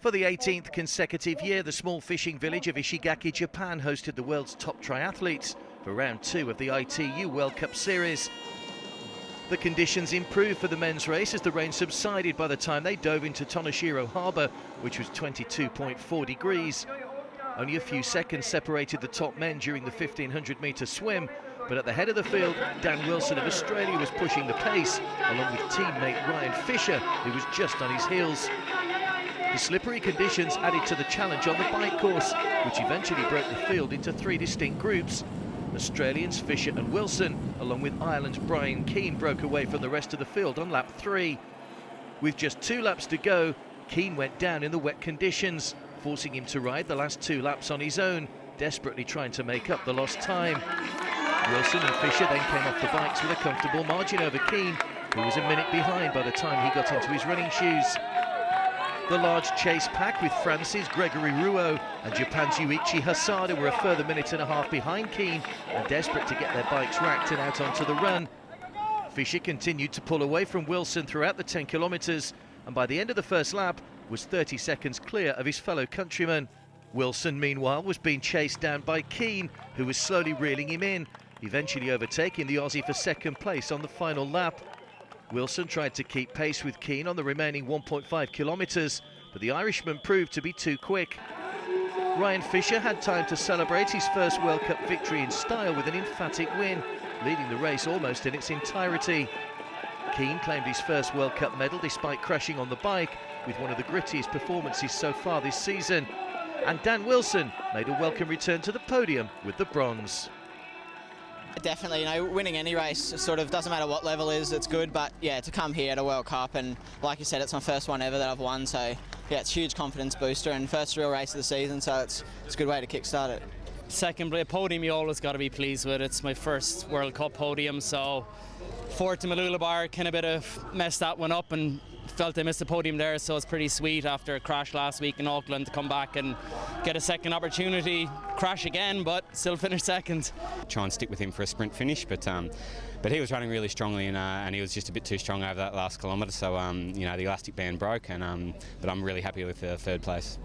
For the 18th consecutive year, the small fishing village of Ishigaki, Japan hosted the world's top triathletes for round 2 of the ITU World Cup Series. The conditions improved for the men's race as the rain subsided by the time they dove into Tonoshiro Harbour, which was 22.4 degrees. Only a few seconds separated the top men during the 1500-metre swim, but at the head of the field, Dan Wilson of Australia was pushing the pace, along with teammate Ryan Fisher, who was just on his heels. The slippery conditions added to the challenge on the bike course, which eventually broke the field into 3 distinct groups. Australians Fisher and Wilson, along with Ireland's Brian Keane, broke away from the rest of the field on lap 3. With just 2 laps to go, Keane went down in the wet conditions, forcing him to ride the last 2 laps on his own, desperately trying to make up the lost time. Wilson and Fisher then came off the bikes with a comfortable margin over Keane, who was a minute behind by the time he got into his running shoes. The large chase pack with France's Gregory Rouault and Japan's Yuichi Hasada were a further minute and a half behind Keane and desperate to get their bikes racked and out onto the run. Fisher continued to pull away from Wilson throughout the 10 kilometres and by the end of the first lap was 30 seconds clear of his fellow countryman. Wilson, meanwhile, was being chased down by Keane, who was slowly reeling him in, eventually overtaking the Aussie for second place on the final lap. Wilson tried to keep pace with Keane on the remaining 1.5 kilometres, but the Irishman proved to be too quick. Ryan Fisher had time to celebrate his first World Cup victory in style with an emphatic win, leading the race almost in its entirety. Keane claimed his first World Cup medal despite crashing on the bike, with one of the grittiest performances so far this season. And Dan Wilson made a welcome return to the podium with the bronze. Definitely, winning any race sort of doesn't matter what level is, it's good, but yeah, to come here at a World Cup and like you said, it's my first one ever that I've won, so yeah, it's a huge confidence booster and first real race of the season, so it's a good way to kickstart it. Second podium you always got to be pleased with. It's my first World Cup podium, so fourth to Malulabar, kind of bit of messed that one up and felt I missed the podium there, so it's pretty sweet after a crash last week in Auckland to come back and get a second opportunity, crash again but still finish second. Try and stick with him for a sprint finish, but he was running really strongly and he was just a bit too strong over that last kilometre, so the elastic band broke, and but I'm really happy with the third place.